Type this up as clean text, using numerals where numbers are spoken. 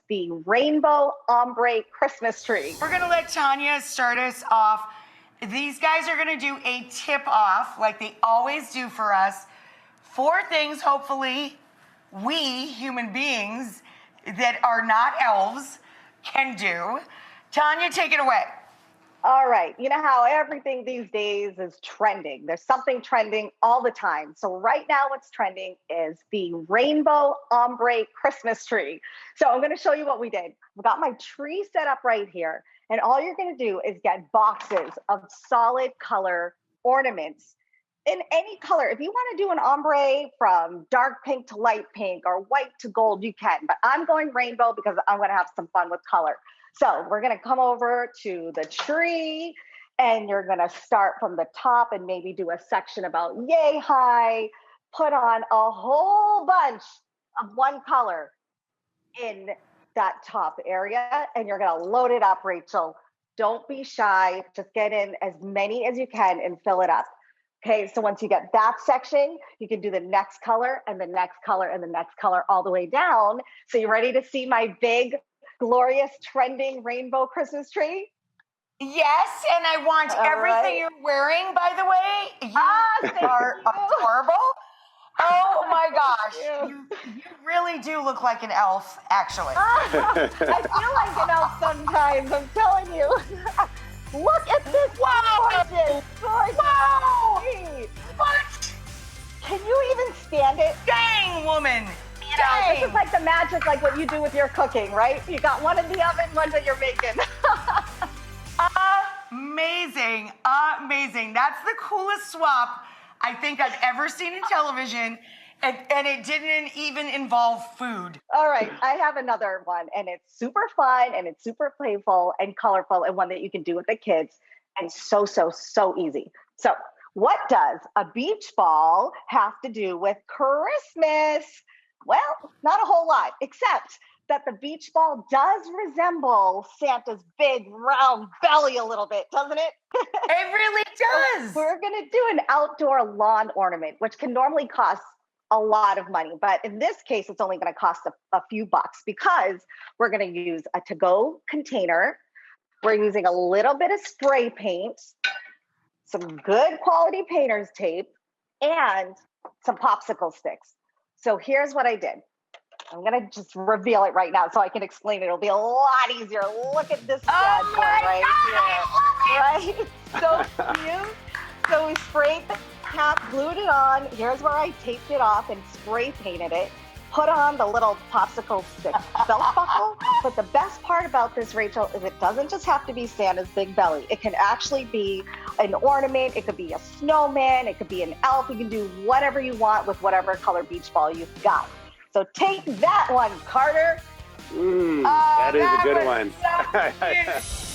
the Rainbow Ombre Christmas tree. We're gonna let Taniya start us off. These guys are gonna do a tip off like they always do for us. 4 things, hopefully, we human beings that are not elves can do. Taniya, take it away. All right. You know how everything these days is trending. There's something trending all the time. So right now what's trending is the Rainbow Ombre Christmas tree. So I'm going to show you what we did. We've got my tree set up right here. And all you're going to do is get boxes of solid color ornaments in any color. If you want to do an ombre from dark pink to light pink or white to gold, you can. But I'm going rainbow because I'm going to have some fun with color. So we're going to come over to the tree and you're going to start from the top and maybe do a section about yay high, put on a whole bunch of one color in that top area and you're going to load it up, Rachel. Don't be shy. Just get in as many as you can and fill it up. Okay, so once you get that section, you can do the next color and the next color and the next color all the way down. So you ready to see my big glorious trending rainbow Christmas tree? Yes, and I want everything you're wearing, by the way. You are adorable. Oh my gosh. You really do look like an elf, actually. I feel like an elf sometimes, I'm telling you. Look at this gorgeous. Wow! What? Can you even stand it? Dang, woman. This is like the magic, like what you do with your cooking, right? You got one in the oven, one that you're making. Amazing, amazing. That's the coolest swap I think I've ever seen in television, and it didn't even involve food. All right, I have another one, and it's super fun, and it's super playful and colorful, and one that you can do with the kids, and so easy. So what does a beach ball have to do with Christmas? Well, not a whole lot, except that the beach ball does resemble Santa's big round belly a little bit, doesn't it? It really does. So we're going to do an outdoor lawn ornament, which can normally cost a lot of money. But in this case, it's only going to cost a few bucks because we're going to use a to-go container. We're using a little bit of spray paint, some good quality painter's tape, and some popsicle sticks. So here's what I did. I'm going to just reveal it right now so I can explain it. It'll be a lot easier. Look at this bad boy right here. Right? So cute. So we sprayed the cap, glued it on. Here's where I taped it off and spray painted it. Put on the little popsicle stick belt buckle. But the best part about this, Rachel, is it doesn't just have to be Santa's big belly. It can actually be an ornament. It could be a snowman. It could be an elf. You can do whatever you want with whatever color beach ball you've got. So take that one, Carter. That is a good one. So cute.